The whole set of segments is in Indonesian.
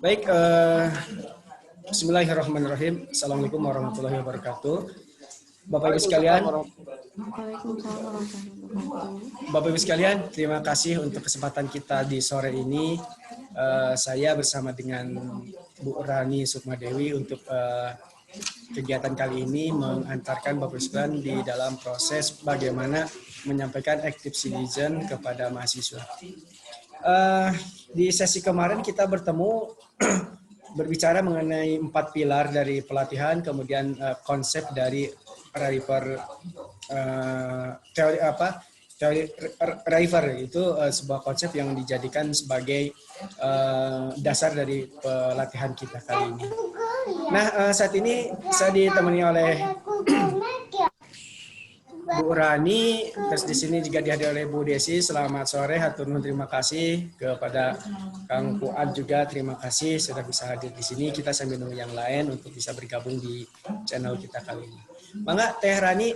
Baik, bismillahirrahmanirrahim. Assalamualaikum warahmatullahi wabarakatuh. Bapak Ibu sekalian, Bapak Ibu sekalian, terima kasih untuk kesempatan kita di sore ini. Saya bersama dengan Bu Rani Sukmadewi untuk kegiatan kali ini mengantarkan Bapak Ibu sekalian di dalam proses bagaimana menyampaikan active citizen kepada mahasiswa. Di sesi kemarin kita bertemu berbicara mengenai 4 pilar dari pelatihan, kemudian konsep dari teori River itu sebuah konsep yang dijadikan sebagai dasar dari pelatihan kita kali ini. Nah, saat ini saya ditemani oleh Bu Rani, terus di sini juga dihadiri oleh Bu Desi. Selamat sore, hatur nuhun, terima kasih kepada Kang Fuad juga, terima kasih sudah bisa hadir di sini. Kita sambil nunggu yang lain untuk bisa bergabung di channel kita kali ini. Mangga Teh Rani,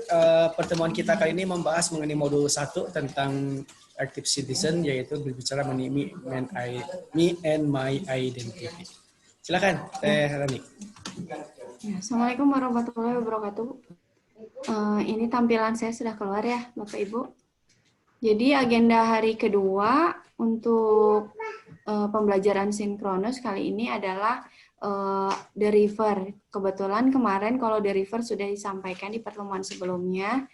pertemuan kita kali ini membahas mengenai modul 1 tentang active citizen, yaitu berbicara mengenai me and my identity. Silakan Teh Rani. Assalamualaikum warahmatullahi wabarakatuh. Ini tampilan saya sudah keluar ya, Bapak Ibu. Jadi agenda hari kedua untuk pembelajaran sinkronus kali ini adalah The River. Kebetulan kemarin kalau The River sudah disampaikan di pertemuan sebelumnya.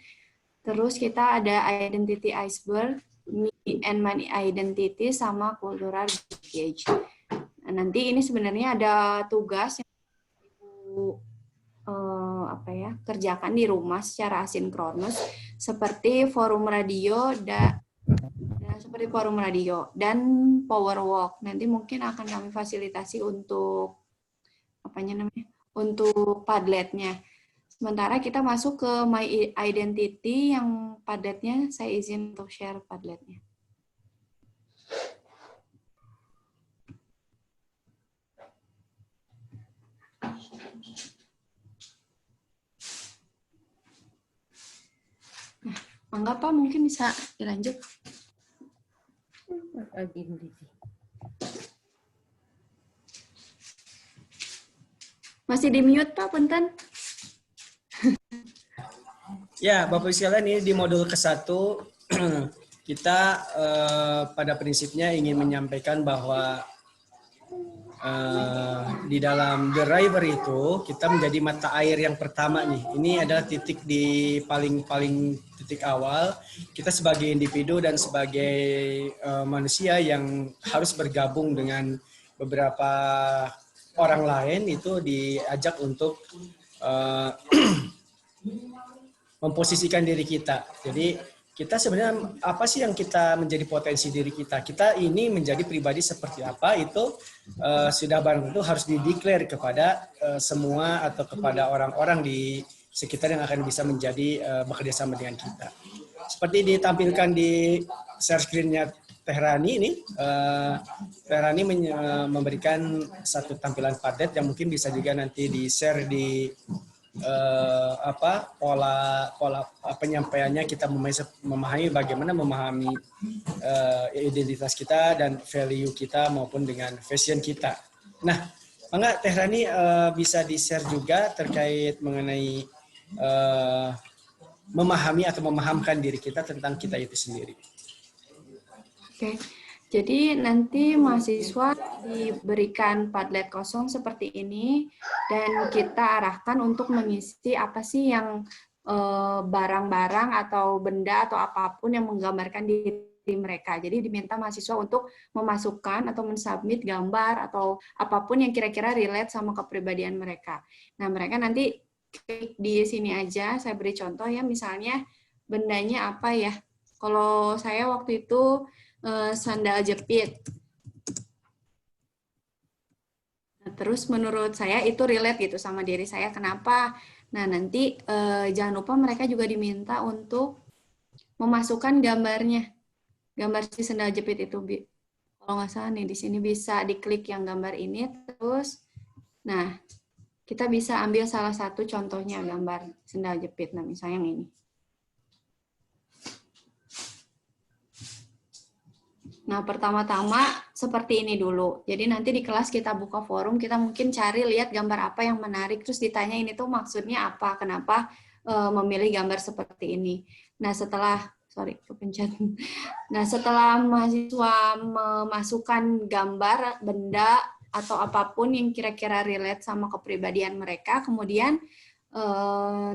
Terus kita ada Identity Iceberg, Me and My Identity, sama Cultural Baggage. Nah, nanti ini sebenarnya ada tugas yang Ibu kerjakan di rumah secara asinkronus seperti forum radio dan power walk. Nanti mungkin akan kami fasilitasi untuk untuk Padletnya. Sementara kita masuk ke My Identity yang Padletnya saya izin untuk share Padletnya. Mangga Pak, mungkin bisa dilanjut. Masih di mute Pak, punten. Ya, Bapak sekalian, ini di modul ke-1 kita pada prinsipnya ingin menyampaikan bahwa di dalam The River itu kita menjadi mata air yang pertama nih. Ini adalah titik di paling titik awal kita sebagai individu dan sebagai manusia yang harus bergabung dengan beberapa orang lain, itu diajak untuk memposisikan diri kita. Jadi kita sebenarnya apa sih yang kita menjadi potensi diri kita? Kita ini menjadi pribadi seperti apa, itu sudah barang tentu harus dideklar kepada semua atau kepada orang-orang di sekitar yang akan bisa menjadi bekerja sama dengan kita. Seperti ditampilkan di share screen-nya Teh Rani ini, Teh Rani memberikan satu tampilan padet yang mungkin bisa juga nanti di-share di pola penyampaiannya, kita memahami bagaimana memahami identitas kita dan value kita maupun dengan fashion kita. Nah, mangga Teh Rani bisa di-share juga terkait mengenai memahami atau memahamkan diri kita tentang kita itu sendiri. Oke. Jadi nanti mahasiswa diberikan Padlet kosong seperti ini dan kita arahkan untuk mengisi apa sih yang barang-barang atau benda atau apapun yang menggambarkan diri mereka. Jadi diminta mahasiswa untuk memasukkan atau mensubmit gambar atau apapun yang kira-kira relate sama kepribadian mereka. Nah, mereka nanti klik di sini aja, saya beri contoh ya, misalnya bendanya apa ya. Kalau saya waktu itu sandal jepit. Nah, terus menurut saya itu relate gitu sama diri saya. Kenapa? Nah, nanti jangan lupa mereka juga diminta untuk memasukkan gambarnya. Gambar si sandal jepit itu. Kalau nggak salah nih, di sini bisa diklik yang gambar ini. Terus, nah, kita bisa ambil salah satu contohnya gambar sandal jepit. Nah, misalnya yang ini. Nah, pertama-tama seperti ini dulu. Jadi nanti di kelas kita buka forum, kita mungkin cari lihat gambar apa yang menarik, terus ditanya ini tuh maksudnya apa, kenapa memilih gambar seperti ini. Nah setelah, kepencet. Nah setelah mahasiswa memasukkan gambar, benda, atau apapun yang kira-kira relate sama kepribadian mereka, kemudian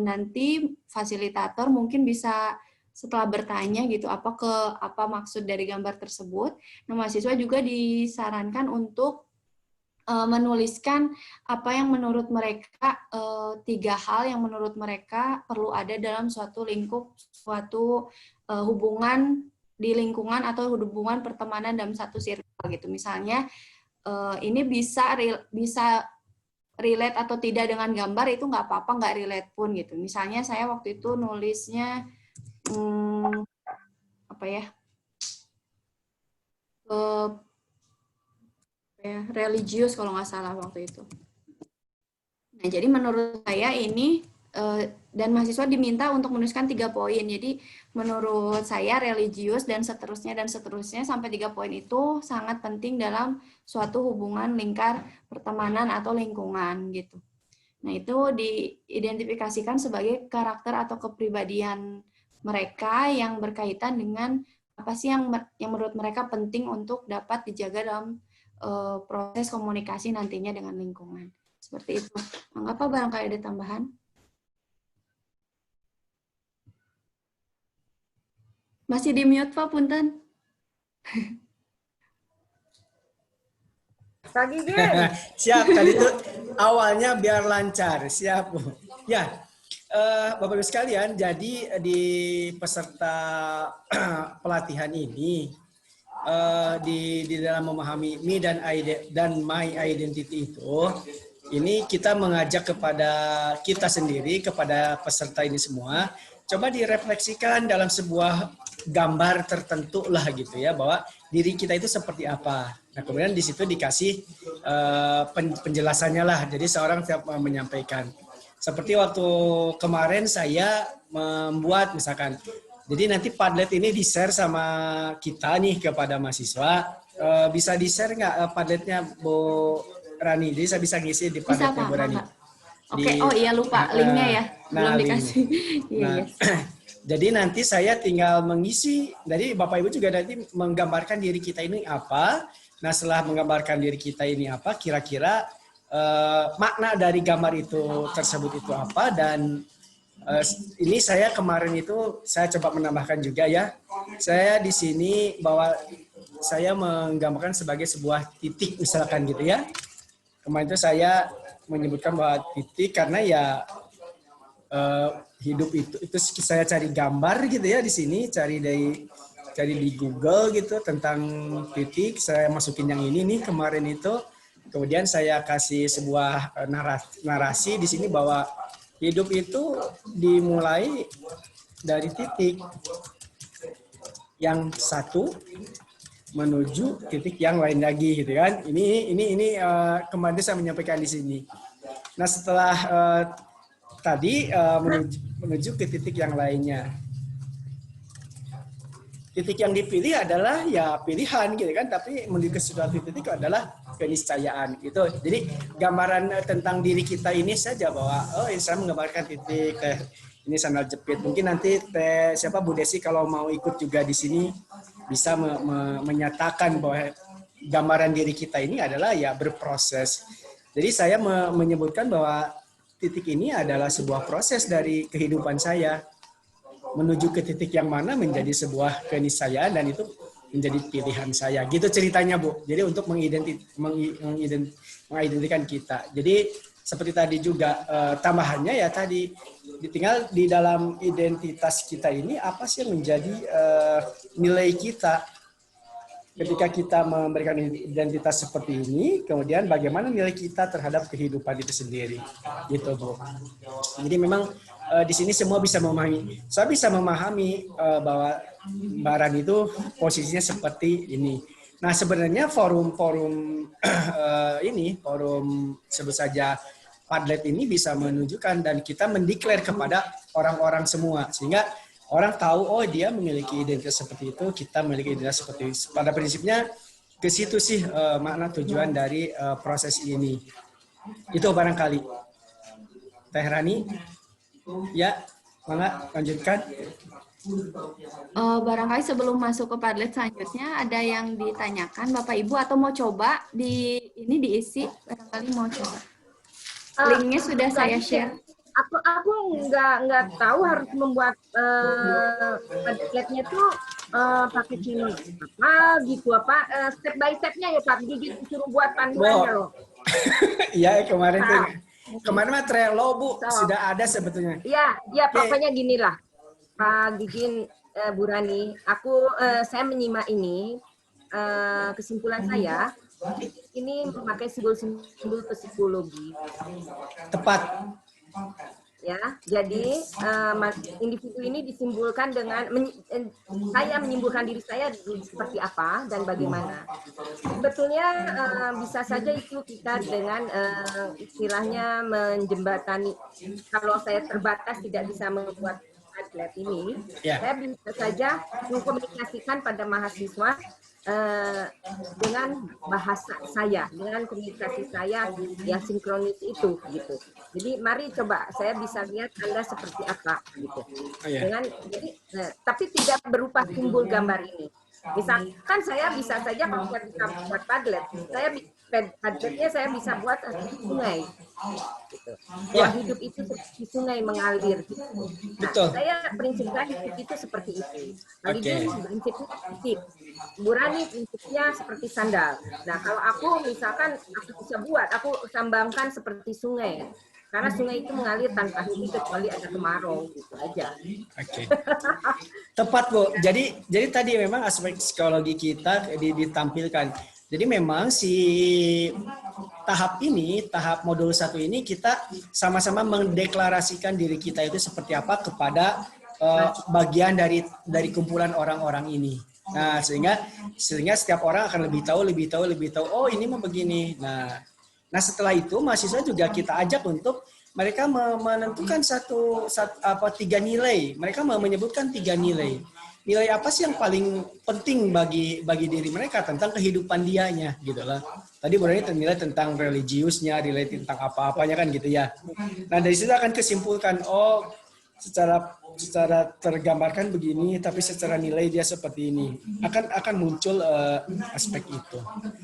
nanti fasilitator mungkin bisa setelah bertanya gitu apa maksud dari gambar tersebut. Nah, mahasiswa juga disarankan untuk menuliskan apa yang menurut mereka 3 hal yang menurut mereka perlu ada dalam suatu lingkup, suatu hubungan di lingkungan atau hubungan pertemanan dalam satu circle gitu. Misalnya ini bisa relate atau tidak dengan gambar, itu nggak apa-apa, nggak relate pun gitu. Misalnya saya waktu itu nulisnya religius kalau nggak salah waktu itu. Nah jadi menurut saya ini dan mahasiswa diminta untuk menuliskan 3 poin. Jadi menurut saya religius dan seterusnya sampai 3 poin itu sangat penting dalam suatu hubungan lingkar pertemanan atau lingkungan gitu. Nah itu diidentifikasikan sebagai karakter atau kepribadian mereka yang berkaitan dengan apa sih yang menurut mereka penting untuk dapat dijaga dalam proses komunikasi nantinya dengan lingkungan. Seperti itu. Apa barangkali ada tambahan? Masih di mute, Pak, punten. Siap, tadi itu awalnya biar lancar. Siap. Ya, Bapak Ibu sekalian, jadi di peserta pelatihan ini, di dalam memahami me dan my identity itu, ini kita mengajak kepada kita sendiri, kepada peserta ini semua, coba direfleksikan dalam sebuah gambar tertentu lah gitu ya, bahwa diri kita itu seperti apa. Nah kemudian di situ dikasih penjelasannya lah, jadi seorang siap menyampaikan. Seperti waktu kemarin saya membuat misalkan, jadi nanti Padlet ini di-share sama kita nih kepada mahasiswa, bisa di-share nggak Padletnya Bu Rani? Jadi saya bisa ngisi di Padletnya Bu Rani. Oke, oh iya lupa linknya ya, belum dikasih. Nah, jadi nanti saya tinggal mengisi, jadi Bapak Ibu juga nanti menggambarkan diri kita ini apa. Nah setelah menggambarkan diri kita ini apa, kira-kira makna dari gambar itu tersebut itu apa, dan ini saya kemarin itu saya coba menambahkan juga ya. Saya di sini bahwa saya menggambarkan sebagai sebuah titik misalkan gitu ya. Kemarin itu saya menyebutkan bahwa titik karena ya hidup itu saya cari gambar gitu ya di sini, cari di Google gitu tentang titik, saya masukin yang ini nih kemarin itu. Kemudian saya kasih sebuah narasi di sini bahwa hidup itu dimulai dari titik yang satu menuju titik yang lain lagi gitu kan. Ini kemarin saya menyampaikan di sini. Nah setelah tadi menuju ke titik yang lainnya. Titik yang dipilih adalah ya pilihan gitu kan, tapi menuju ke suatu titik adalah keniscayaan gitu. Jadi gambaran tentang diri kita ini saja bahwa saya menggambarkan titik ini sandal jepit. Mungkin nanti siapa Bu Desi kalau mau ikut juga di sini bisa menyatakan bahwa gambaran diri kita ini adalah ya berproses. Jadi saya menyebutkan bahwa titik ini adalah sebuah proses dari kehidupan saya menuju ke titik yang mana menjadi sebuah keniscayaan dan itu menjadi pilihan saya. Gitu ceritanya Bu. Jadi untuk mengidentikan kita. Jadi seperti tadi juga tambahannya ya tadi tinggal di dalam identitas kita ini apa sih yang menjadi nilai kita. Ketika kita memberikan identitas seperti ini, kemudian bagaimana nilai kita terhadap kehidupan itu sendiri, gitu Bu. Jadi memang di sini semua bisa memahami. Saya bisa memahami bahwa Baran itu posisinya seperti ini. Nah sebenarnya forum sebut saja Padlet ini bisa menunjukkan dan kita mendeklar kepada orang-orang semua sehingga orang tahu, oh dia memiliki identitas seperti itu, kita memiliki identitas seperti itu. Pada prinsipnya ke situ sih makna tujuan dari proses ini. Itu barangkali. Teh Rani, ya, mangga lanjutkan. Barangkali sebelum masuk ke Padlet selanjutnya ada yang ditanyakan Bapak Ibu atau mau coba ini diisi, barangkali mau coba. Linknya sudah saya share. Aku nggak tahu harus membuat Padletnya tuh pakai channel apa gitu step by stepnya ya Pak, Gigi disuruh buat panduannya loh. Iya kemarin tuh. Kemarin mah Trello Bu sudah ada sebetulnya. Iya pokoknya gini lah Pak Gigin, Bu Rani, saya menyimak ini, kesimpulan saya ini memakai simbol-simbol psikologi. Tepat. Ya, jadi individu ini disimbolkan dengan saya menyimpulkan diri saya seperti apa dan bagaimana. Sebetulnya bisa saja itu kita dengan istilahnya menjembatani. Kalau saya terbatas tidak bisa membuat Padlet ini, saya bisa saja mengkomunikasikan pada mahasiswa dengan bahasa saya, dengan komunikasi saya yang sinkronis itu, gitu. Jadi mari coba saya bisa lihat Anda seperti apa, gitu. Tapi tidak berupa simbol gambar ini. Misalkan saya bisa saja kalau saya bisa buat Padlet, Padletnya saya bisa buat sungai. Gitu. Hidup itu seperti sungai mengalir. Gitu. Nah, saya prinsipnya hidup itu seperti itu. Jadi prinsipnya seperti Bu Rani prinsipnya seperti sandal. Nah, kalau aku misalkan aku bisa buat, aku sambangkan seperti sungai. Karena sungai itu mengalir tanpa henti kecuali ada kemarau, gitu aja. Tepat Bu. Jadi tadi memang aspek psikologi kita ditampilkan. Jadi memang si tahap modul 1 ini kita sama-sama mendeklarasikan diri kita itu seperti apa kepada bagian dari kumpulan orang-orang ini. Nah, sehingga setiap orang akan lebih tahu. Oh, ini mah begini. Nah, setelah itu mahasiswa juga kita ajak untuk mereka menentukan 3 nilai. Mereka menyebutkan 3 nilai. Nilai apa sih yang paling penting bagi diri mereka tentang kehidupan dianya gitu lah. Tadi berarti nilai tentang religiusnya, nilai tentang apa-apanya kan gitu ya. Nah, dari situ akan kesimpulkan secara tergambarkan begini, tapi secara nilai dia seperti ini. Akan muncul aspek itu.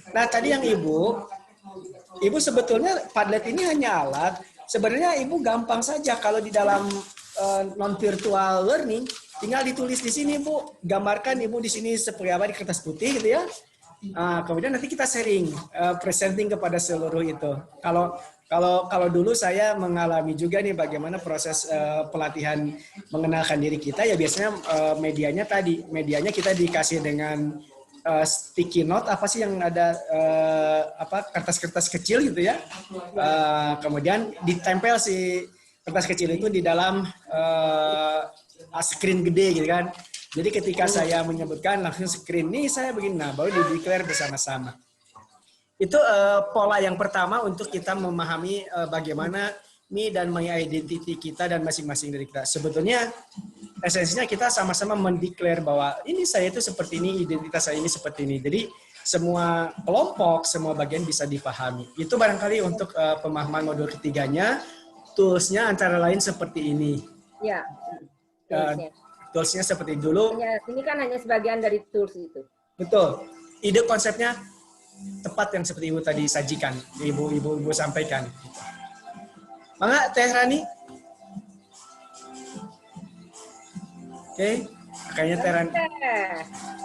Nah, tadi yang Ibu sebetulnya Padlet ini hanya alat. Sebenarnya Ibu gampang saja kalau di dalam non-virtual learning, tinggal ditulis di sini Bu, gambarkan Ibu di sini seperti apa di kertas putih gitu ya. Kemudian nanti kita sharing, presenting kepada seluruh itu. Kalau dulu saya mengalami juga nih bagaimana proses pelatihan mengenalkan diri kita, ya biasanya medianya kita dikasih dengan sticky note apa sih yang ada kertas-kertas kecil gitu ya. Kemudian ditempel si kertas kecil itu di dalam screen gede gitu kan. Jadi ketika saya menyebutkan langsung screen nih saya begini, nah baru di-declare bersama-sama. Itu pola yang pertama untuk kita memahami bagaimana me dan my identity kita dan masing-masing dari kita. Sebetulnya esensinya kita sama-sama mendeklar bahwa ini saya itu seperti ini, identitas saya ini seperti ini. Jadi semua kelompok, semua bagian bisa dipahami. Itu barangkali untuk pemahaman modul ketiganya. Toolsnya antara lain seperti ini. Ya. Toolsnya seperti dulu. Ini kan hanya sebagian dari tools itu. Betul. Ide konsepnya tepat yang seperti Ibu tadi sajikan, Ibu sampaikan. Mangga Teh Rani. Oke, kayaknya Teh Rani.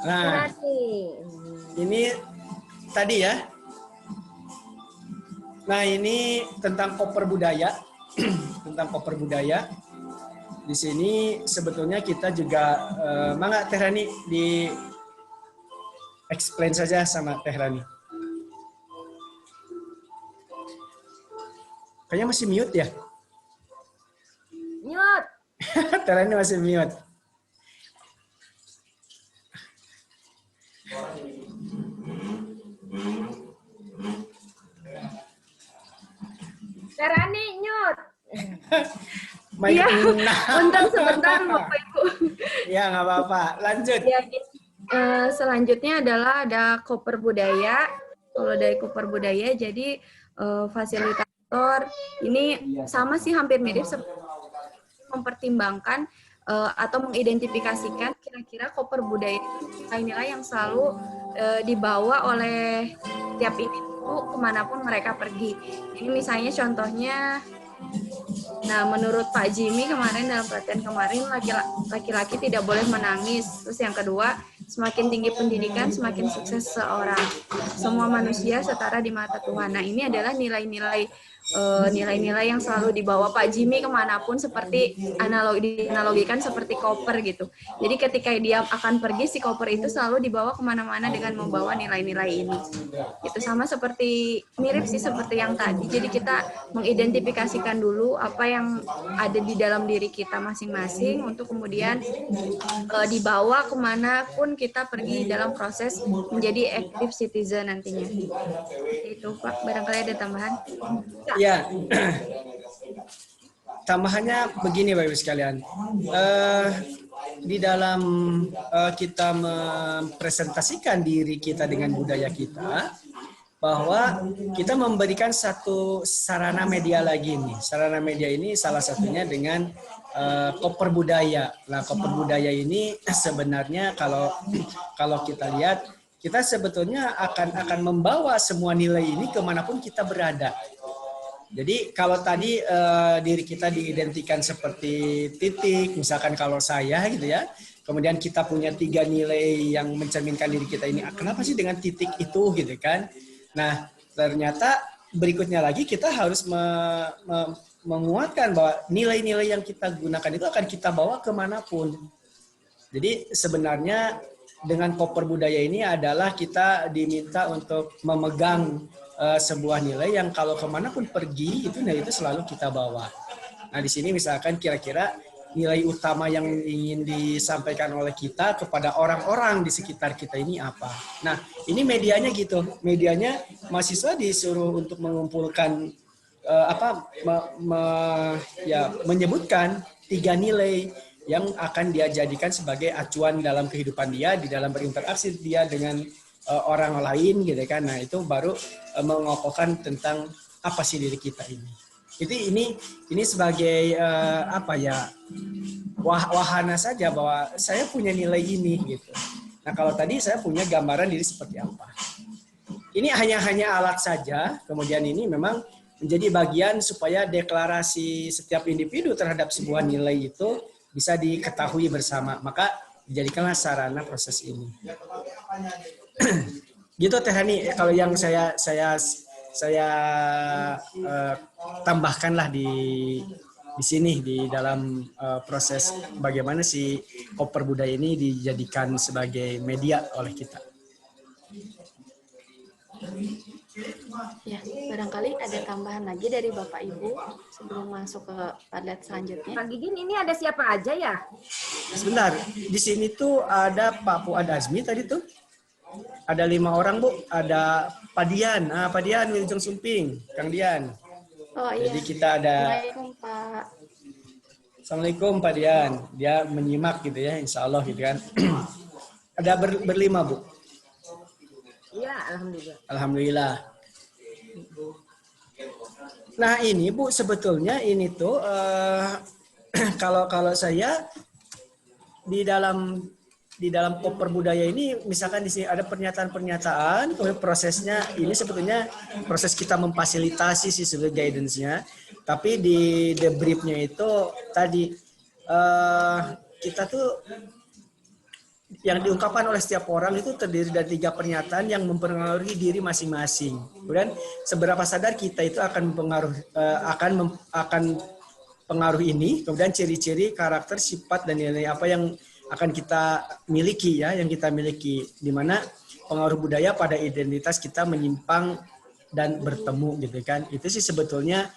Nah, ini tadi ya. Nah, ini tentang koper budaya. Tentang koper budaya. Di sini sebetulnya kita juga, mangga Teh Rani di explain saja sama Teh Rani. Kayaknya masih mute ya? Mute. Teh Rani masih mute. Teh Rani mute. Iya, bentar sebentar Bapak Ibu. Ya nggak apa-apa, lanjut. Ya, Selanjutnya adalah ada koper budaya. Kalau dari koper budaya, jadi fasilitator ini sama sih, hampir mirip, mempertimbangkan atau mengidentifikasikan kira-kira koper budaya nilai-nilai yang selalu dibawa oleh tiap individu kemanapun mereka pergi. Ini misalnya contohnya, nah menurut Pak Jimmy kemarin dalam pelatihan kemarin, laki-laki tidak boleh menangis. Terus yang kedua, semakin tinggi pendidikan, semakin sukses seseorang. Semua manusia setara di mata Tuhan. Nah ini adalah nilai-nilai yang selalu dibawa Pak Jimmy kemanapun, seperti dianalogikan seperti koper gitu. Jadi ketika dia akan pergi, si koper itu selalu dibawa kemana-mana dengan membawa nilai-nilai ini. Itu sama seperti, mirip sih seperti yang tadi. Jadi kita mengidentifikasikan dulu apa yang ada di dalam diri kita masing-masing untuk kemudian dibawa kemanapun kita pergi dalam proses menjadi active citizen nantinya. Itu Pak, barangkali ada tambahan? Ya, tambahannya begini Bapak Ibu sekalian. Di dalam kita mempresentasikan diri kita dengan budaya kita, bahwa kita memberikan satu sarana media lagi nih. Sarana media ini salah satunya dengan koper budaya. Nah, koper budaya ini sebenarnya kalau kita lihat, kita sebetulnya akan membawa semua nilai ini kemanapun kita berada. Jadi kalau tadi diri kita diidentikan seperti titik, misalkan kalau saya gitu ya, kemudian kita punya 3 nilai yang mencerminkan diri kita ini, kenapa sih dengan titik itu gitu kan? Nah ternyata berikutnya lagi kita harus menguatkan bahwa nilai-nilai yang kita gunakan itu akan kita bawa kemanapun. Jadi sebenarnya dengan koper budaya ini adalah kita diminta untuk memegang sebuah nilai yang kalau kemanapun pergi itu nilai itu selalu kita bawa. Nah di sini misalkan kira-kira nilai utama yang ingin disampaikan oleh kita kepada orang-orang di sekitar kita ini apa. Nah ini medianya gitu, medianya mahasiswa disuruh untuk mengumpulkan menyebutkan 3 nilai yang akan dia jadikan sebagai acuan dalam kehidupan dia, di dalam berinteraksi dia dengan orang lain gitu kan. Nah itu baru mengokohkan tentang apa sih diri kita ini. Jadi ini sebagai wahana saja bahwa saya punya nilai ini gitu. Nah kalau tadi saya punya gambaran diri seperti apa. Ini hanya alat saja. Kemudian ini memang menjadi bagian supaya deklarasi setiap individu terhadap sebuah nilai itu bisa diketahui bersama. Maka dijadikanlah sarana proses ini. Gitu Teh Hani, kalau yang saya tambahkanlah di sini di dalam proses bagaimana si koper budaya ini dijadikan sebagai media oleh kita. Ya, barangkali ada tambahan lagi dari Bapak Ibu sebelum masuk ke Padlet selanjutnya. Kang Gigin, ini ada siapa aja ya? Sebentar, di sini tuh ada Pak Fuad Azmi tadi tuh. Ada 5 orang Bu, ada Pak Dian, Pak Dian Wilujeng Sumping, Kang Dian. Oh iya. Jadi kita ada. Assalamualaikum Pak. Assalamualaikum Pak Dian, dia menyimak gitu ya, insya Allah gitu kan. Ada berlima Bu. Iya, alhamdulillah. Alhamdulillah. Nah ini Bu, sebetulnya ini tuh kalau saya di dalam koper budaya ini, misalkan di sini ada pernyataan-pernyataan, kemudian prosesnya ini sebetulnya proses kita memfasilitasi sih sebagai guidance-nya, tapi di debriefnya itu tadi kita tuh yang diungkapkan oleh setiap orang itu terdiri dari 3 pernyataan yang mempengaruhi diri masing-masing. Kemudian seberapa sadar kita itu akan pengaruh ini, kemudian ciri-ciri, karakter, sifat dan nilai apa yang akan kita miliki ya, yang kita miliki, di mana pengaruh budaya pada identitas kita menyimpang dan bertemu gitu kan. Itu sih sebetulnya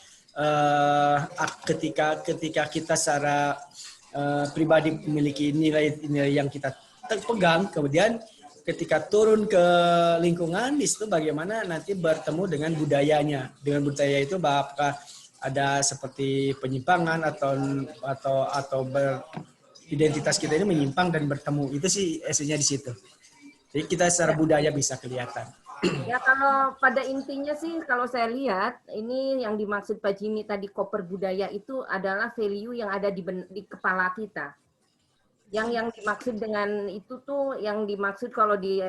ketika kita secara pribadi memiliki nilai-nilai yang kita pegang, kemudian ketika turun ke lingkungan di situ bagaimana nanti bertemu dengan budayanya. Dengan budaya itu apakah ada seperti penyimpangan atau identitas kita ini menyimpang dan bertemu. Itu sih esensinya di situ. Jadi kita secara budaya bisa kelihatan. Ya kalau pada intinya sih kalau saya lihat ini yang dimaksud Pak Jimmy tadi koper budaya itu adalah value yang ada di kepala kita. Yang dimaksud dengan itu tuh yang dimaksud kalau di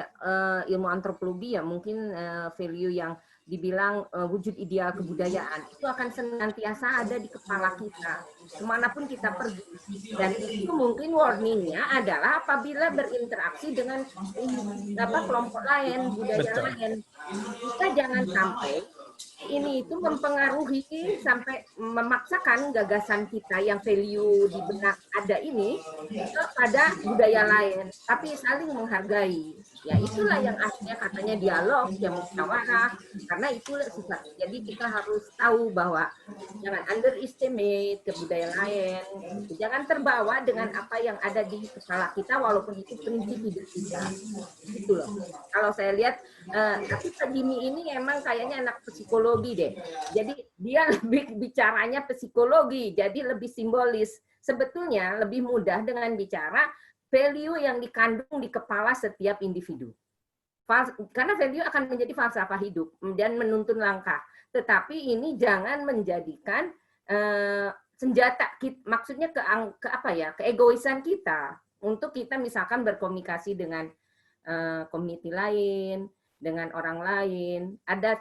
ilmu antropologi ya mungkin value yang dibilang wujud ideal kebudayaan itu akan senantiasa ada di kepala kita kemanapun kita pergi, dan itu mungkin warningnya adalah apabila berinteraksi dengan kelompok lain, budaya lain, kita jangan sampai ini itu mempengaruhi sampai memaksakan gagasan kita yang value di benak ada ini kepada budaya lain, tapi saling menghargai. Ya itulah yang akhirnya katanya dialog, yang musyawarah, karena itu sifat. Jadi kita harus tahu bahwa jangan underestimate ke budaya lain, jangan terbawa dengan apa yang ada di kepala kita walaupun itu prinsip hidup kita. Gitu loh. Kalau saya lihat, tapi Pak Jimmy ini emang kayaknya anak psikologi deh. Jadi dia lebih bicaranya psikologi, jadi lebih simbolis. Sebetulnya lebih mudah dengan bicara value yang dikandung di kepala setiap individu. Karena value akan menjadi falsafah hidup dan menuntun langkah. Tetapi ini jangan menjadikan senjata, maksudnya keegoisan kita untuk kita misalkan berkomunikasi dengan community lain, dengan orang lain, ada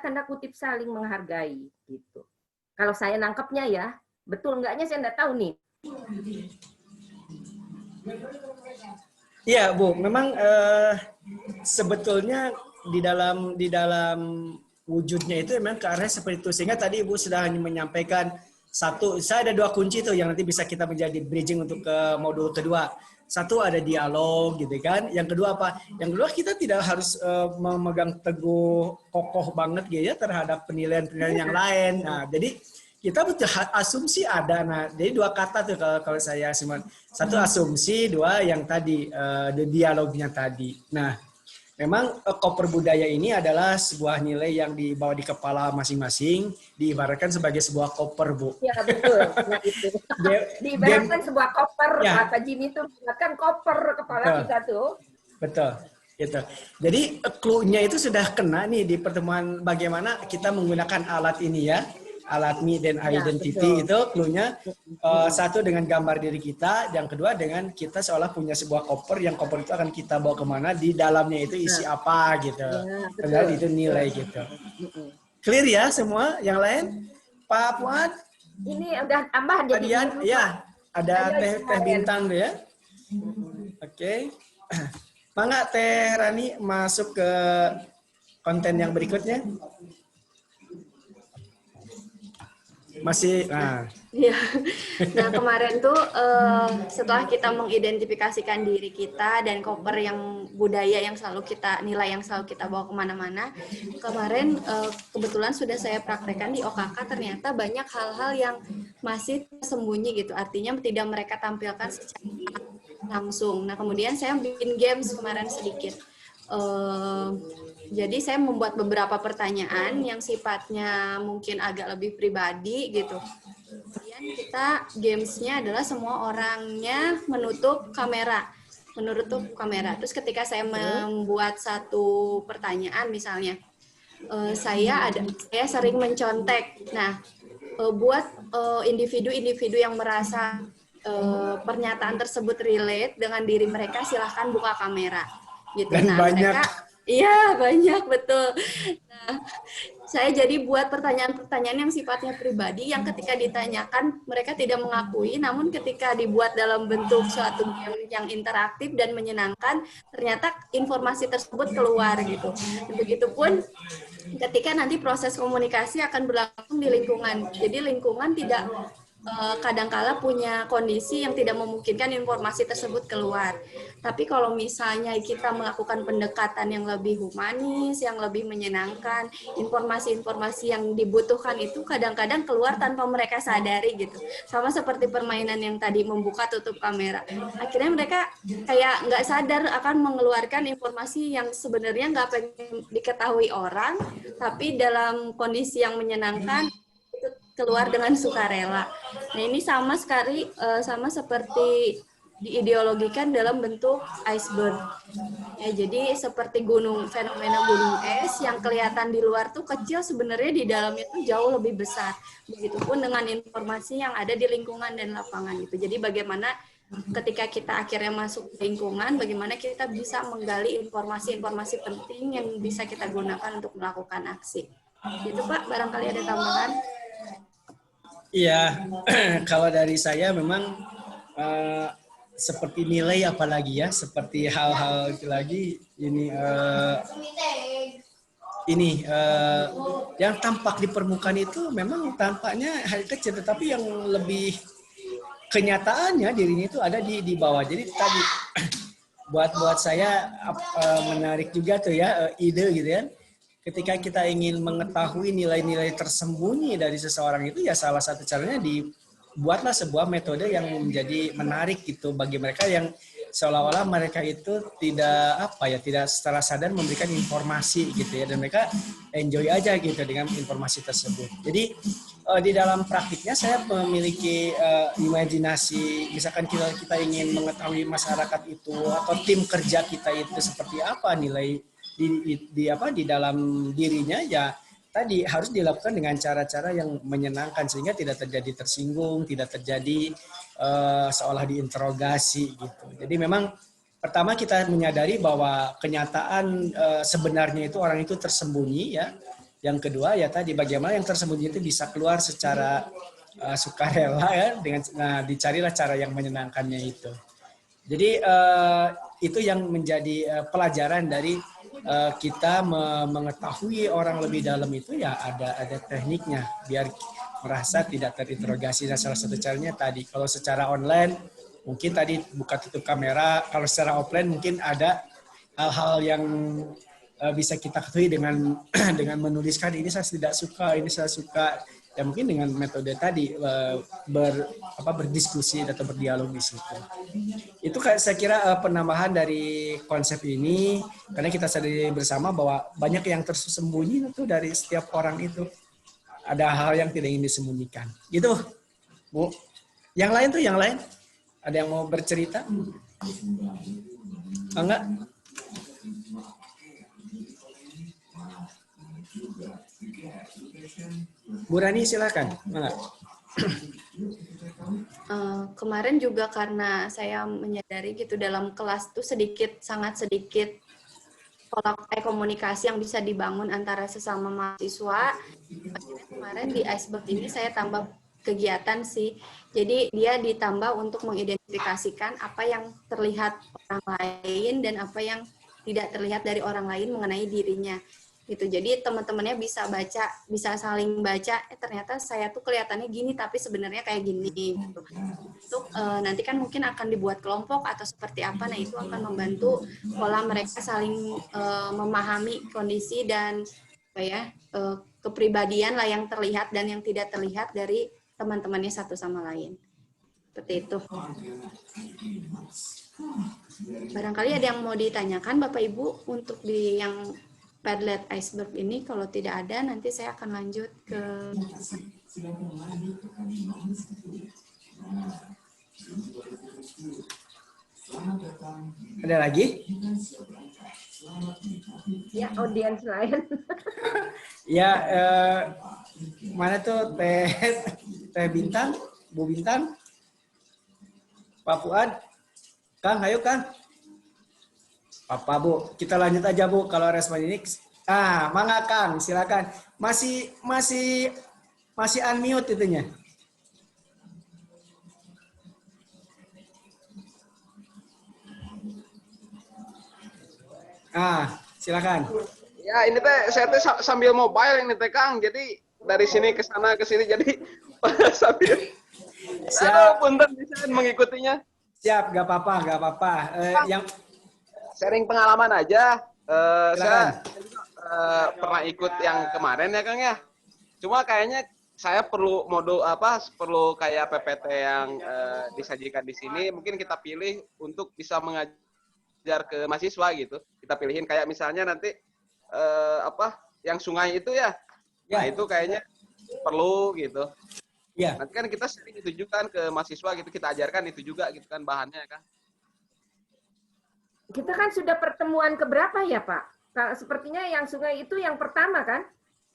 tanda kutip saling menghargai gitu. Kalau saya nangkepnya ya, betul enggaknya saya enggak tahu nih. Iya, Bu, memang sebetulnya di dalam wujudnya itu memang ke arah seperti itu. Sehingga tadi Ibu sudah menyampaikan saya ada 2 kunci tuh yang nanti bisa kita menjadi bridging untuk ke modul kedua. Satu ada dialog gitu kan. Yang kedua apa? Yang kedua kita tidak harus memegang teguh kokoh banget gitu ya terhadap penilaian-penilaian yang lain. Nah, jadi kita butuh asumsi ada. Nah, jadi 2 kata tuh kalau saya Simon. Satu asumsi, 2 yang tadi dialognya tadi. Nah, memang koper budaya ini adalah sebuah nilai yang dibawa di kepala masing-masing, diibaratkan sebagai sebuah koper, Bu. Ya, betul. Nah, itu. Diibaratkan sebuah koper, ya. kata Jimmy itu kan koper kepala betul. Kita tuh. Betul. Gitu. Jadi clue-nya itu sudah kena nih di pertemuan bagaimana kita menggunakan alat ini ya. Alat me dan identity itu clue-nya satu dengan gambar diri kita, yang kedua dengan kita seolah punya sebuah koper, yang koper itu akan kita bawa kemana, di dalamnya itu isi apa gitu. Padahal itu nilai gitu. Clear ya semua? Yang lain? Pak Fuad? Ini udah tambah jadi. Ya, ada teh bintang tuh ya. Oke. Mangga Teh Rani masuk ke konten yang berikutnya. Masih Ya. Nah, kemarin tuh setelah kita mengidentifikasikan diri kita dan koper yang budaya yang selalu kita nilai yang selalu kita bawa kemana-mana, kemarin kebetulan sudah saya praktekkan di OKK, ternyata banyak hal-hal yang masih tersembunyi gitu, artinya tidak mereka tampilkan secara langsung. Nah, kemudian saya bikin games kemarin sedikit. Jadi saya membuat beberapa pertanyaan yang sifatnya mungkin agak lebih pribadi gitu. Kemudian kita gamesnya adalah semua orangnya menutup kamera. Terus ketika saya membuat satu pertanyaan misalnya, saya sering mencontek. Nah, buat individu-individu yang merasa pernyataan tersebut relate dengan diri mereka, silahkan buka kamera. Gitu. Dan nah, banyak. Iya, banyak, betul. Nah, saya jadi buat pertanyaan-pertanyaan yang sifatnya pribadi, yang ketika ditanyakan mereka tidak mengakui, namun ketika dibuat dalam bentuk suatu game yang interaktif dan menyenangkan, ternyata informasi tersebut keluar gitu. Begitupun ketika nanti proses komunikasi akan berlangsung di lingkungan. Jadi lingkungan tidak kadangkala punya kondisi yang tidak memungkinkan informasi tersebut keluar. Tapi kalau misalnya kita melakukan pendekatan yang lebih humanis, yang lebih menyenangkan, informasi-informasi yang dibutuhkan itu kadang-kadang keluar tanpa mereka sadari gitu. Sama seperti permainan yang tadi membuka tutup kamera. Akhirnya mereka kayak nggak sadar akan mengeluarkan informasi yang sebenarnya nggak pengen diketahui orang, tapi dalam kondisi yang menyenangkan keluar dengan sukarela. Nah, ini sama seperti diideologikan dalam bentuk iceberg. Ya, jadi seperti fenomena gunung es yang kelihatan di luar tuh kecil, sebenarnya di dalamnya tuh jauh lebih besar. Begitupun dengan informasi yang ada di lingkungan dan lapangan gitu. Jadi bagaimana ketika kita akhirnya masuk lingkungan, bagaimana kita bisa menggali informasi-informasi penting yang bisa kita gunakan untuk melakukan aksi. Itu Pak, barangkali ada tambahan? Iya, kalau dari saya memang seperti nilai apalagi ya, seperti hal-hal itu lagi yang tampak di permukaan itu memang tampaknya hal kecil, tetapi yang lebih kenyataannya dirinya itu ada di bawah. Jadi tadi buat saya menarik juga tuh ya ide gitu ya. Ketika kita ingin mengetahui nilai-nilai tersembunyi dari seseorang itu, ya salah satu caranya dibuatlah sebuah metode yang menjadi menarik gitu bagi mereka yang seolah-olah mereka itu tidak secara sadar memberikan informasi gitu ya, dan mereka enjoy aja gitu dengan informasi tersebut. Jadi di dalam praktiknya saya memiliki imajinasi, misalkan kita ingin mengetahui masyarakat itu atau tim kerja kita itu seperti apa nilai di dalam dirinya, ya tadi harus dilakukan dengan cara-cara yang menyenangkan sehingga tidak terjadi tersinggung, tidak terjadi seolah diinterogasi gitu. Jadi memang pertama kita menyadari bahwa kenyataan sebenarnya itu orang itu tersembunyi ya. Yang kedua ya tadi bagaimana yang tersembunyi itu bisa keluar secara sukarela ya, dicarilah cara yang menyenangkannya itu. Jadi itu yang menjadi pelajaran dari kita mengetahui orang lebih dalam itu, ya ada tekniknya biar merasa tidak terinterogasi. Dan salah satu caranya tadi, kalau secara online mungkin tadi buka tutup kamera, kalau secara offline mungkin ada hal-hal yang bisa kita ketahui dengan dengan menuliskan ini saya tidak suka, ini saya suka. Ya mungkin dengan metode tadi berdiskusi atau berdialog di situ. Itu saya kira penambahan dari konsep ini, karena kita sadari bersama bahwa banyak yang tersembunyi itu dari setiap orang itu. Ada hal yang tidak ingin disembunyikan. Gitu, Bu. Yang lain tuh, yang lain. Ada yang mau bercerita? Enggak? Bu Rani silakan. Kemarin juga karena saya menyadari gitu dalam kelas tuh sangat sedikit pola komunikasi yang bisa dibangun antara sesama mahasiswa. Akhirnya kemarin di iceberg ini saya tambah kegiatan sih. Jadi dia ditambah untuk mengidentifikasikan apa yang terlihat orang lain dan apa yang tidak terlihat dari orang lain mengenai dirinya. Gitu. Jadi teman-temannya bisa baca, bisa saling baca, ternyata saya tuh kelihatannya gini tapi sebenarnya kayak gini gitu. Untuk nanti kan mungkin akan dibuat kelompok atau seperti apa, nah itu akan membantu pola mereka saling memahami kondisi dan kepribadian lah yang terlihat dan yang tidak terlihat dari teman-temannya satu sama lain. Seperti itu. Barangkali ada yang mau ditanyakan Bapak Ibu untuk di yang Padlet iceberg ini. Kalau tidak ada, nanti saya akan lanjut ke... Ada lagi? Ya, audiens lain. Ya, mana tuh Teh Bintang, Bu Bintang, Pak Fuad, Kang, ayo Kang. Apa Bu, kita lanjut aja Bu kalau respon ini. Mangga Kang, silakan. Masih unmute itunya. Silakan. Ya ini teh saya teh sambil mobile ini teh Kang, jadi dari sini ke sana ke sini jadi sambil. Siap. Punten bisa mengikutinya. Siap, gak apa-apa. Yang sharing pengalaman aja. Saya pernah ikut yang kemarin ya Kang ya. Cuma kayaknya saya perlu perlu kayak PPT yang disajikan di sini. Mungkin kita pilih untuk bisa mengajar ke mahasiswa gitu. Kita pilihin kayak misalnya nanti yang sungai itu ya. Nah itu kayaknya perlu gitu. Ya. Nanti kan kita sering itu juga kan ke mahasiswa gitu, kita ajarkan itu juga gitu kan bahannya kan. Kita kan sudah pertemuan keberapa ya Pak? Sepertinya yang sungai itu yang pertama kan?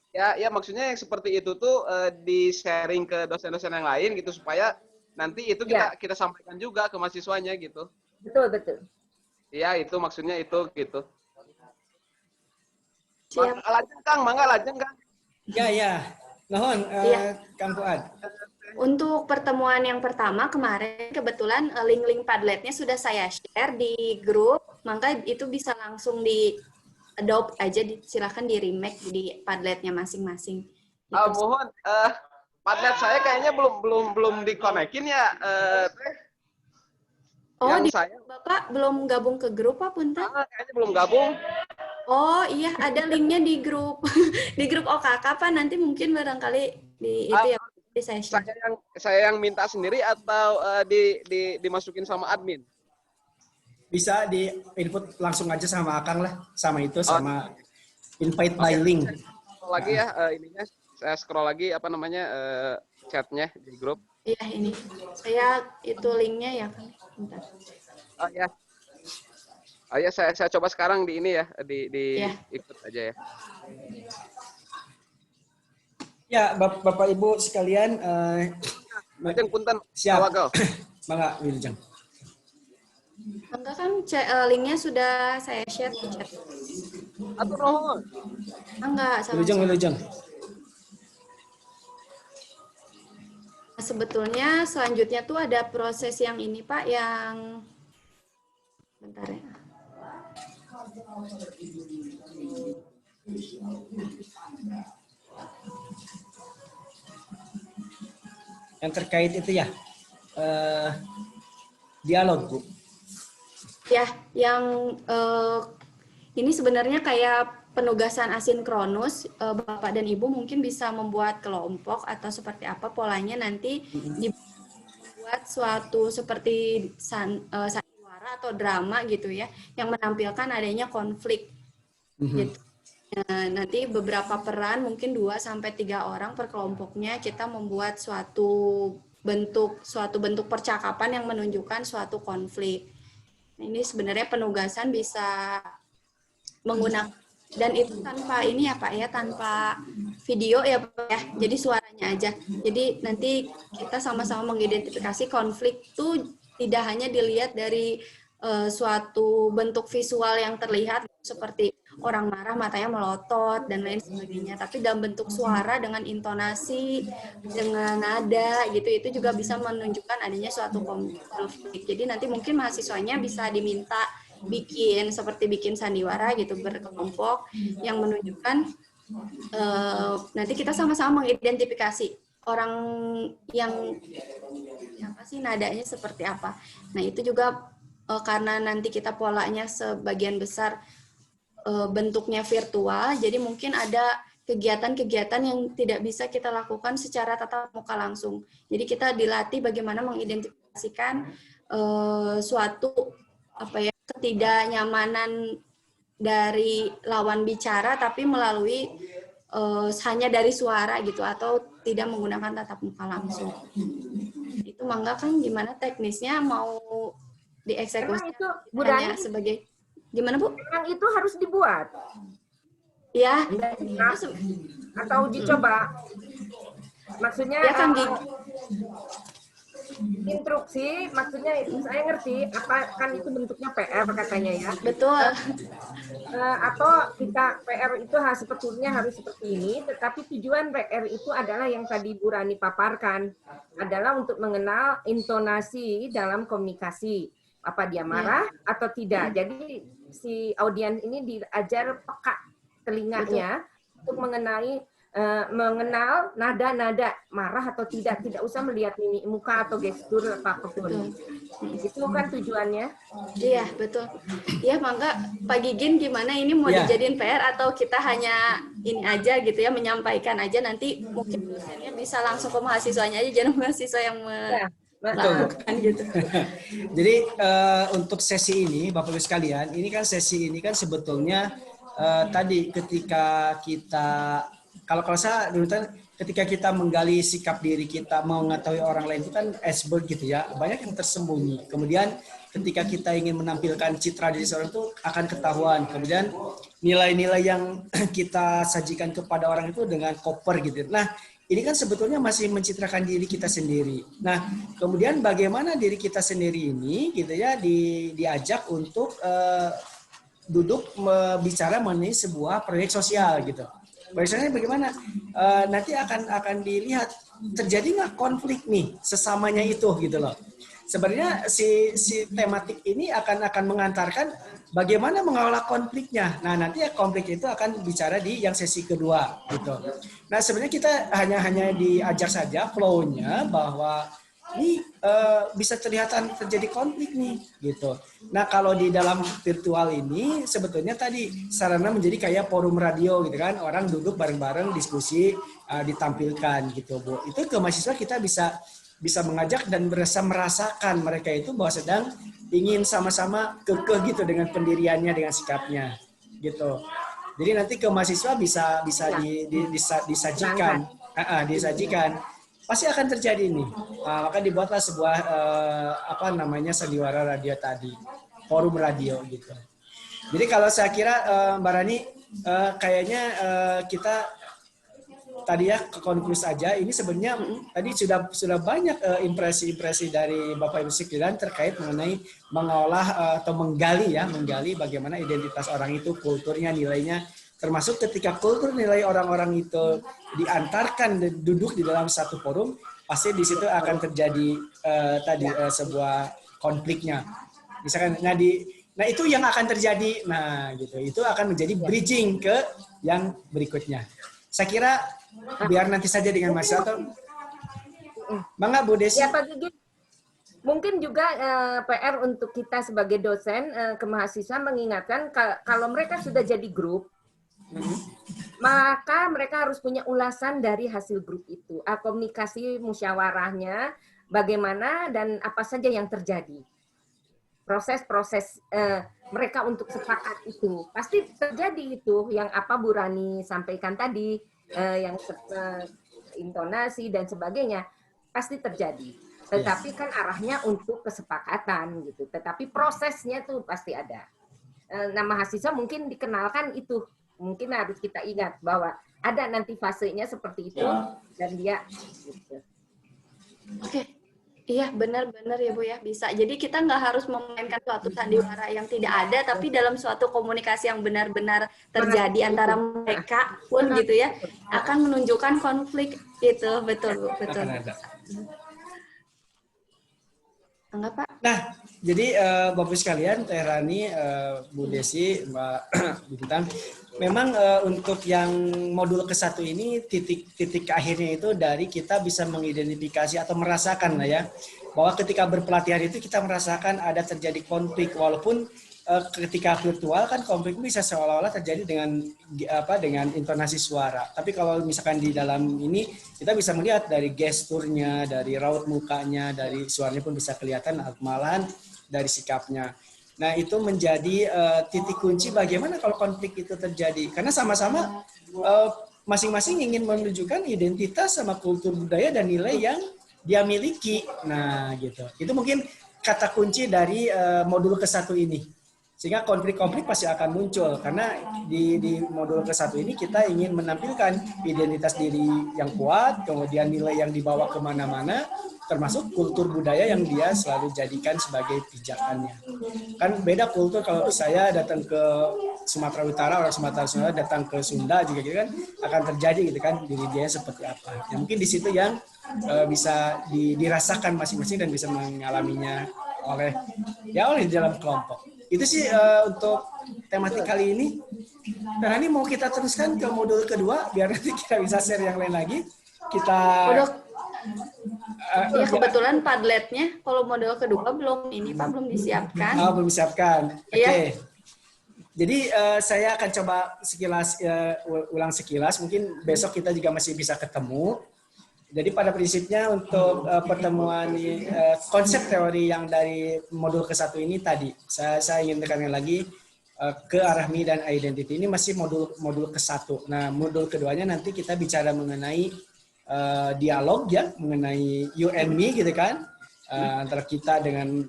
Ya maksudnya yang seperti itu tuh di sharing ke dosen-dosen yang lain gitu supaya nanti itu kita sampaikan juga ke mahasiswanya gitu. Betul. Iya, itu maksudnya itu gitu. Siap. Lajeng Kang, mangga lajeng Kang. Ya. Nuhun, Iya. Kang Fuad. Untuk pertemuan yang pertama kemarin kebetulan link-link Padletnya sudah saya share di grup, maka itu bisa langsung di adopt aja, silahkan di remake di Padletnya masing-masing. Mohon, Padlet saya kayaknya belum dikonekin ya. Yang saya Bapak belum gabung ke grup apa Punten? kayaknya belum gabung. Oh iya, ada linknya di grup di grup OKK Pak, nanti mungkin barangkali di itu ya di saya share. Saya yang minta sendiri atau dimasukin sama admin? Bisa di input langsung aja sama Akang lah, sama itu, sama invite by link. Lagi ya ininya, saya scroll lagi apa namanya chatnya di grup. Iya ini, saya itu linknya ya kan. Bentar. Oh ya, saya coba sekarang di ini ya, Ya. ikut aja ya. Ya, Bapak Ibu sekalian, Lajeng punten. siap. Awal. Mangga, Wilujeng. Enggak kan linknya sudah saya share di chat. Atur nuhun. Enggak, sama. Wilujeng. Nah, sebetulnya selanjutnya tuh ada proses yang ini Pak, yang bentar ya. Yang terkait itu ya, dialog, Bu. Ya, yang ini sebenarnya kayak penugasan asinkronus. Bapak dan Ibu mungkin bisa membuat kelompok atau seperti apa polanya nanti dibuat suatu seperti sandiwara atau drama gitu ya, yang menampilkan adanya konflik. Gitu. Nah, nanti beberapa peran, mungkin 2-3 orang per kelompoknya, kita membuat suatu bentuk percakapan yang menunjukkan suatu konflik. Nah, ini sebenarnya penugasan bisa menggunakan, dan itu tanpa ini ya Pak ya, tanpa video ya Pak ya, jadi suaranya aja. Jadi nanti kita sama-sama mengidentifikasi konflik itu tidak hanya dilihat dari suatu bentuk visual yang terlihat seperti orang marah matanya melotot dan lain sebagainya, tapi dalam bentuk suara dengan intonasi, dengan nada gitu, itu juga bisa menunjukkan adanya suatu konflik. Jadi nanti mungkin mahasiswanya bisa diminta bikin sandiwara gitu berkelompok yang menunjukkan nanti kita sama-sama mengidentifikasi orang yang apa sih nadanya seperti apa. Nah itu juga karena nanti kita polanya sebagian besar bentuknya virtual, jadi mungkin ada kegiatan-kegiatan yang tidak bisa kita lakukan secara tatap muka langsung. Jadi kita dilatih bagaimana mengidentifikasikan suatu ketidaknyamanan dari lawan bicara, tapi melalui hanya dari suara gitu, atau tidak menggunakan tatap muka langsung. Itu mangga kan gimana teknisnya mau dieksekusi itu hanya sebagai gimana Bu? Memang itu harus dibuat. Ya. Atau dicoba. Maksudnya ya kan instruksi, maksudnya saya ngerti apa kan itu bentuknya PR katanya ya. Betul. Atau kita PR itu sebetulnya harus seperti ini, tetapi tujuan PR itu adalah yang tadi Bu Rani paparkan, adalah untuk mengenal intonasi dalam komunikasi. Apa dia marah atau tidak. Jadi si audiens ini diajar peka telinganya untuk mengenal nada-nada marah atau tidak usah melihat mimik muka atau gestur apapun. Itu kan tujuannya. Iya, betul. Ya, mangga Pak Gigin gimana ini mau dijadiin PR atau kita hanya ini aja gitu ya, menyampaikan aja, nanti mungkin dosennya bisa langsung ke mahasiswanya aja, jangan mahasiswa yang melakukan gitu. Jadi untuk sesi ini Bapak Ibu sekalian, ini kan sesi ini kan sebetulnya tadi ketika kita kalau saya dulu kan ketika kita menggali sikap diri kita, mengetahui orang lain itu kan iceberg gitu ya, banyak yang tersembunyi. Kemudian ketika kita ingin menampilkan citra diri seorang itu akan ketahuan. Kemudian nilai-nilai yang kita sajikan kepada orang itu dengan koper gitu. Nah, ini kan sebetulnya masih mencitrakan diri kita sendiri. Nah, kemudian bagaimana diri kita sendiri ini gitu ya diajak untuk duduk bicara mengenai sebuah proyek sosial gitu. Biasanya bagaimana? Nanti akan dilihat terjadi nggak konflik nih sesamanya itu gitu loh. Sebenarnya si tematik ini akan mengantarkan bagaimana mengelola konfliknya. Nah, nanti konflik itu akan bicara di yang sesi kedua gitu. Nah, sebenarnya kita hanya diajak saja flow-nya bahwa ini bisa terjadi konflik nih gitu. Nah, kalau di dalam virtual ini sebetulnya tadi sarana menjadi kayak forum radio gitu kan, orang duduk bareng-bareng diskusi ditampilkan gitu Bu. Itu ke mahasiswa kita bisa mengajak dan merasakan mereka itu bahwa sedang ingin sama-sama kekeh gitu dengan pendiriannya, dengan sikapnya gitu. Jadi nanti ke mahasiswa bisa disajikan, disajikan. Pasti akan terjadi ini. Maka dibuatlah sebuah sandiwara radio tadi, forum radio gitu. Jadi kalau saya kira Mbak Rani kayaknya kita tadi ya ke konklusi aja. Ini sebenarnya tadi sudah banyak impresi-impresi dari Bapak Ibu sekalian terkait mengenai mengolah atau menggali bagaimana identitas orang itu, kulturnya, nilainya. Termasuk ketika kultur nilai orang-orang itu diantarkan dan duduk di dalam satu forum, pasti di situ akan terjadi sebuah konfliknya. Misalkan, nah itu yang akan terjadi. Nah gitu, itu akan menjadi bridging ke yang berikutnya. Saya kira biar nanti saja dengan Mas atau Mangga Bu Desi. Ya Pak Gigi, mungkin juga PR untuk kita sebagai dosen ke mahasiswa mengingatkan kalau mereka sudah jadi grup, maka mereka harus punya ulasan dari hasil grup itu, komunikasi musyawarahnya bagaimana dan apa saja yang terjadi, proses-proses mereka untuk sepakat itu pasti terjadi itu yang apa Bu Rani sampaikan tadi, yang intonasi dan sebagainya pasti terjadi. Tetapi kan arahnya untuk kesepakatan gitu. Tetapi prosesnya tuh pasti ada. Nah, mahasiswa mungkin dikenalkan itu. Mungkin harus kita ingat bahwa ada nanti fasenya seperti itu dan dia gitu. Oke. Iya, benar-benar ya Bu ya, bisa. Jadi kita nggak harus memainkan suatu sandiwara yang tidak ada, tapi dalam suatu komunikasi yang benar-benar terjadi antara mereka pun gitu ya, akan menunjukkan konflik itu. Betul, betul. Enggak Pak? Nah, jadi Bapak sekalian, Teh Rani, Bu Desi, Mbak Bintang, memang untuk yang modul ke-1 ini titik akhirnya itu dari kita bisa mengidentifikasi atau merasakan lah ya, bahwa ketika berpelatihan itu kita merasakan ada terjadi konflik, walaupun ketika virtual kan konflik bisa seolah-olah terjadi dengan intonasi suara. Tapi kalau misalkan di dalam ini kita bisa melihat dari gesturnya, dari raut mukanya, dari suaranya pun bisa kelihatan, malahan dari sikapnya. Nah, itu menjadi titik kunci bagaimana kalau konflik itu terjadi. Karena sama-sama masing-masing ingin menunjukkan identitas sama kultur budaya dan nilai yang dia miliki. Nah, gitu. Itu mungkin kata kunci dari modul ke-1 ini. Sehingga konflik-konflik pasti akan muncul. Karena di modul ke-1 ini kita ingin menampilkan identitas diri yang kuat, kemudian nilai yang dibawa kemana-mana, termasuk kultur budaya yang dia selalu jadikan sebagai pijakannya. Kan beda kultur kalau saya datang ke Sumatera Utara, orang Sumatera Utara datang ke Sunda juga gitu kan, akan terjadi gitu kan, diri dia seperti apa. Ya, mungkin di situ yang bisa dirasakan masing-masing dan bisa mengalaminya oleh di dalam kelompok. Itu sih untuk tematik kali ini. Nah, ini mau kita teruskan ke modul kedua biar nanti kita bisa share yang lain lagi. Kita ya kebetulan Padletnya kalau modul kedua belum disiapkan. Belum disiapkan. Oke. Jadi saya akan coba ulang sekilas. Mungkin besok kita juga masih bisa ketemu. Jadi pada prinsipnya untuk pertemuan konsep teori yang dari modul ke-1 ini tadi, saya ingin tekankan lagi ke arah Me dan Identity. Ini masih modul ke-1. Nah, modul keduanya nanti kita bicara mengenai dialog ya, mengenai you and me gitu kan. Antara kita dengan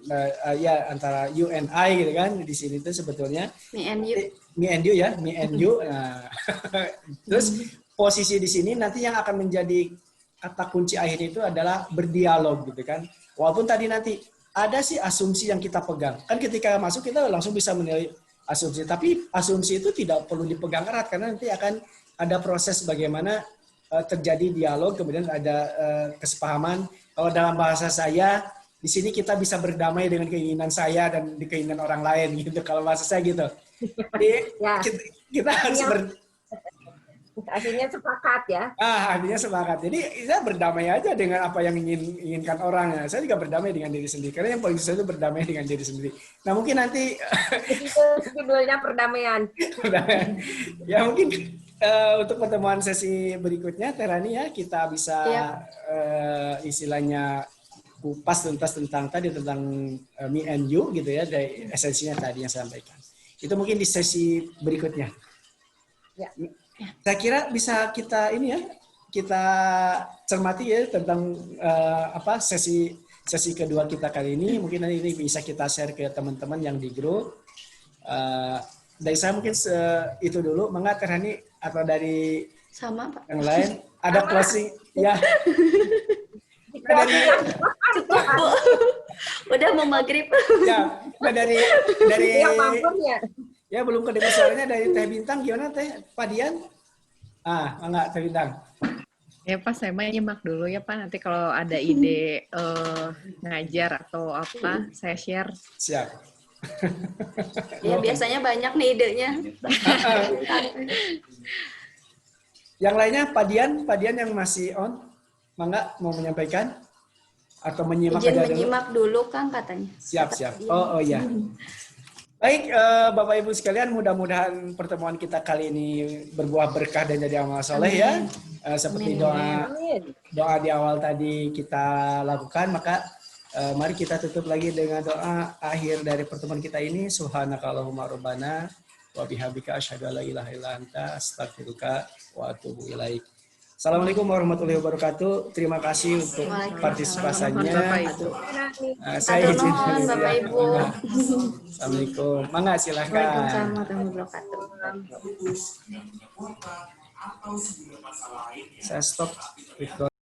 ya antara you and I gitu kan. Di sini tuh sebetulnya Me and you. Me and you ya, me and you. Nah, terus posisi di sini nanti yang akan menjadi kata kunci akhir itu adalah berdialog gitu kan. Walaupun tadi nanti ada sih asumsi yang kita pegang. Kan ketika masuk kita langsung bisa menilai asumsi, tapi asumsi itu tidak perlu dipegang erat karena nanti akan ada proses bagaimana terjadi dialog, kemudian ada kesepahaman. Kalau dalam bahasa saya di sini kita bisa berdamai dengan keinginan saya dan di keinginan orang lain gitu. Kalau bahasa saya gitu. Jadi Ya. kita harus Akhirnya sepakat ya. artinya sepakat. Jadi saya berdamai aja dengan apa yang inginkan orang. Ya. Saya juga berdamai dengan diri sendiri. Karena yang paling susah itu berdamai dengan diri sendiri. Nah mungkin nanti Itu judulnya perdamaian. ya mungkin untuk pertemuan sesi berikutnya, Terani ya kita bisa istilahnya kupas tuntas tentang me and you gitu ya, dari esensinya tadi yang saya sampaikan. Itu mungkin di sesi berikutnya. Ya. Saya kira bisa kita kita cermati ya tentang sesi kedua kita kali ini. Mungkin nanti ini bisa kita share ke teman-teman yang di grup. Dari saya mungkin itu dulu. Mangga Terani atau dari Sama, Pak. yang lain ada closing ya. Cukup, Bu. Udah mau maghrib. Ya, dari Yang mampun ya. ya belum kedengar suaranya dari Teh Bintang, gimana Teh Padian? Enggak Teh Bintang. Ya Pak, saya mah nyimak dulu ya Pak. Nanti kalau ada ide ngajar atau apa, saya share. Siap. Ya biasanya banyak nih idenya. Yang lainnya Padian yang masih on, Mangga mau menyampaikan atau menyimak Izin aja dulu? menyimak dulu Kang katanya. Siap. Oh ya. Baik, Bapak Ibu sekalian, mudah-mudahan pertemuan kita kali ini berbuah berkah dan jadi amal soleh ya. Seperti doa di awal tadi kita lakukan, maka mari kita tutup lagi dengan doa akhir dari pertemuan kita ini. Subhanakallahumma rabbana wa bihamdika asyhadu an la ilaha illa anta astaghfiruka wa atubu ilaik. Assalamualaikum warahmatullahi wabarakatuh. Terima kasih untuk partisipasinya. Saya Atur izin. nuhun, Bapak Ibu. Assalamualaikum. Mangga silakan. Waalaikumsalam warahmatullahi wabarakatuh. Saya stop record.